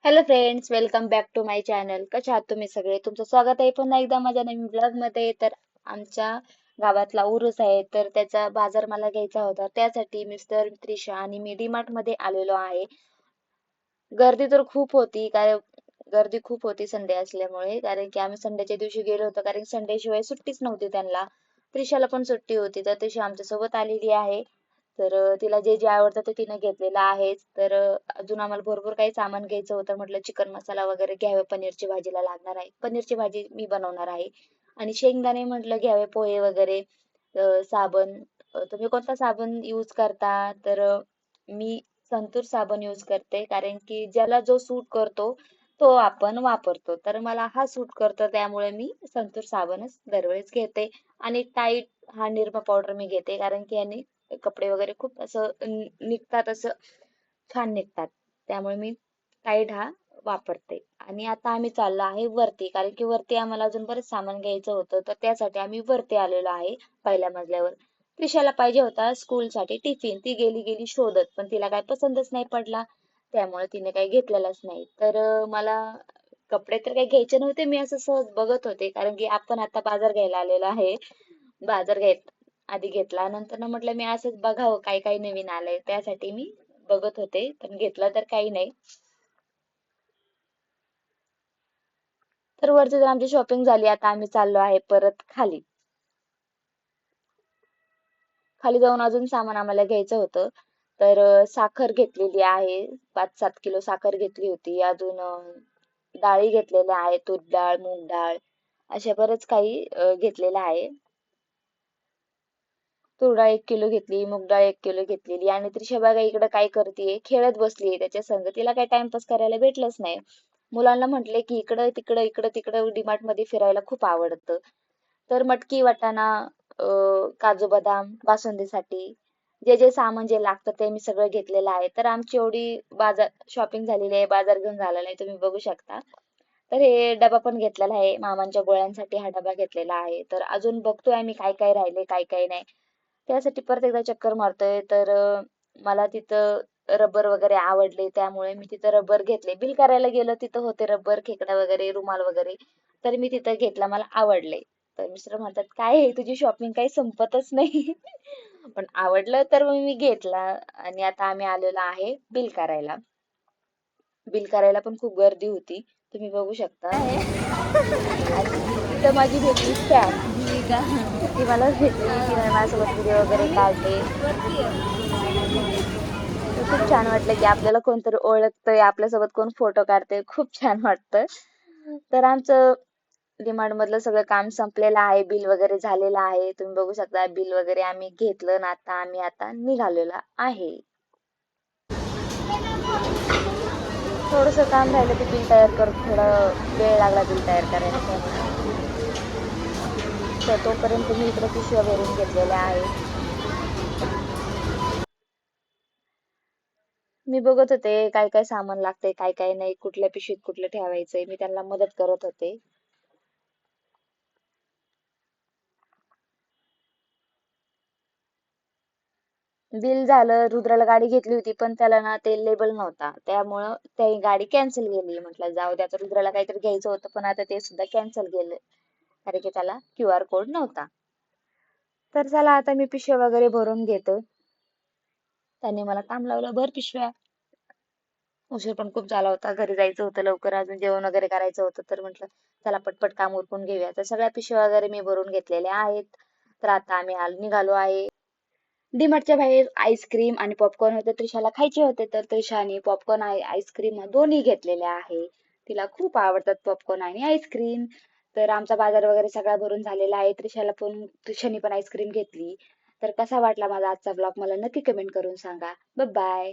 Hello friends, welcome back to my channel. कशा आहात तुम्ही सगळे? तुमचं स्वागत आहे पुन्हा एकदा माझ्या नवीन ब्लॉग मध्ये. तर आमच्या गावातला उरूस आहे, तर त्याचा बाजार मला घ्यायचा होता. त्यासाठी मिस्टर, त्रिशा आणि मी डीमार्ट मध्ये आलेलो आहे. गर्दी तर खूप होती, गर्दी खूप होती संडे असल्यामुळे. कारण की आम्ही संडेच्या दिवशी गेलो होतो, कारण संडे शिवाय सुट्टीच नव्हती त्यांना. त्रिशाला पण सुट्टी होती, तर त्रिशा आमच्या सोबत आलेली आहे. तर तिला जे जे आवडतं ते तिने घेतलेलं आहेच. तर अजून आम्हाला भरपूर काही सामान घ्यायचं होतं. म्हटलं चिकन मसाला वगैरे घ्यावे, पनीरची भाजीला लागणार आहे. पनीरची भाजी मी बनवणार आहे. आणि शेंगदाणे म्हटलं घ्यावे, पोहे वगैरे, साबण. तुम्ही कोणता साबण यूज करता? तर मी संतूर साबण यूज करते, कारण की ज्याला जो सूट करतो तो आपण वापरतो. तर मला हा सूट करतो, त्यामुळे मी संतूर साबणच दरवेळेस घेते. आणि टाईड हा निरमा पावडर मी घेते, कारण की याने कपडे वगैरे खूप असं निघतात, असं छान निघतात. त्यामुळे मी टाईड हा वापरते. आणि आता आम्ही चाललो आहे वरती, कारण की वरती आम्हाला अजून बरंच सामान घ्यायचं होतं. तर त्यासाठी आम्ही वरती आलेलो आहे, पहिल्या मजल्यावर. त्रिशाला पाहिजे होता स्कूलसाठी टिफिन. ती गेली गेली शोधत, पण तिला काही पसंतच नाही पडला. त्यामुळे तिने काही घेतलेलंच नाही. तर मला कपडे तर काही घ्यायचे नव्हते. मी असं सहज बघत होते, कारण की आपण आता बाजार घ्यायला आलेलो आहे. बाजार घेत आधी घेतला, नंतर ना म्हटलं मी असंच बघावं काय काय नवीन आलंय. त्यासाठी मी बघत होते, पण घेतलं तर काही नाही. तर वरती तर आमची शॉपिंग झाली. आता आम्ही चाललो आहे परत खाली. खाली जाऊन अजून सामान आम्हाला घ्यायचं होतं. तर साखर घेतलेली आहे. 5-7 किलो साखर घेतली होती. अजून डाळी घेतलेल्या आहेत. तूर डाळ, मूग डाळ, अशा बरंच काही घेतलेलं आहे. तूर डाळ 1 किलो घेतली, मूग डाळ 1 किलो घेतलेली. आणि त्रिशा बघा इकडं काय करते, खेळत बसली त्याच्या संग. तिला काही टाइमपास करायला भेटलंच नाही. मुलांना म्हटले की इकडं तिकडं इकडं तिकडं डीमार्ट मध्ये फिरायला खूप आवडतं. तर मटकी वाटाणा, काजू बदाम, बासुंदीसाठी जे जे सामान जे लागतं ते मी सगळं घेतलेलं आहे. तर आमची एवढी बाजार शॉपिंग झालेली आहे, बाजार घेऊन झालेला आहे, तुम्ही बघू शकता. तर हे डबा पण घेतलेला आहे, मामांच्या गोळ्यांसाठी हा डबा घेतलेला आहे. तर अजून बघतोय आम्ही काय काय राहिले काय काय नाही. त्यासाठी परत एकदा चक्कर मारतोय. तर मला तिथं रबर वगैरे आवडले, त्यामुळे मी तिथं रबर घेतले. बिल करायला गेलं तिथं होते रबर, खेकडा वगैरे, रुमाल वगैरे. तर मी तिथं घेतला, मला आवडले. तर मिस्टर म्हणतात काय आहे तुझी शॉपिंग काही संपतच नाही. पण आवडलं तर मग मी घेतला. आणि आता आम्ही आलेलो आहे बिल करायला. बिल करायला पण खूप गर्दी होती, तुम्ही बघू शकता. आणि तिथं माझी भेटली स्टॅम्प. ही का? ती मला भेटली, तिने माझ्यासोबत व्हिडिओ वगैरे मम्मी काढले. वरती आहे. तर खूप छान वाटलं की आपल्याला कोणतरी ओळखतंय, आपल्यासोबत कोण फोटो काढतंय, खूप छान वाटतं. तर आमचं डिमांड मधलं सगळं काम संपलेलं आहे, बिल वगैरे झालेलं आहे. तुम्ही बघू शकता बिल वगैरे आम्ही घेतलं ना. आता आम्ही आता निघालेलो आहे. थोडस काम राहिलं ते बिल तयार करत, थोडा वेळ लागला बिल तयार करायला, त्यामुळे तर तोपर्यंत मी इकडे पिशव्या भरून घेतलेल्या आहेत. मी बघत होते काय काय सामान लागतंय काय काय नाही, कुठल्या पिशवीत कुठलं ठेवायचंय, मी त्यांना मदत करत होते. बिल झालं. रुद्राला गाडी घेतली होती, पण त्याला ना ते लेबल नव्हता, त्यामुळं ते गाडी कॅन्सल गेली. म्हटलं जाऊ द्या, आता रुद्राला काहीतरी घ्यायचं होतं, पण आता ते सुद्धा कॅन्सल गेलं, कारण की त्याला QR कोड नव्हता. तर चला आता मी पिशव्या वगैरे भरून घेतो. त्यांनी मला काम लावलं, भर पिशव्या. उशीर पण खूप झाला होता, घरी जायचं होतं लवकर, अजून जेवण वगैरे करायचं होतं. तर म्हटलं चला पटपट काम उरकून घेऊया. तर सगळ्या पिशव्या वगैरे मी भरून घेतलेल्या आहेत. तर आता आम्ही निघालो आहे. डीमार्टच्या बाहेर आईस्क्रीम आणि पॉपकॉर्न होते, त्रिशाला खायचे होते. तर त्रिशाने पॉपकॉर्न आणि आईस्क्रीम दोन्ही घेतलेले आहे. तिला खूप आवडतात पॉपकॉर्न आणि आईस्क्रीम. तर आमचा बाजार वगैरे सगळा भरून झालेला आहे. त्रिशाने पण आईस्क्रीम घेतली. तर कसा वाटला माझा आजचा ब्लॉग मला नक्की कमेंट करून सांगा. Bye bye.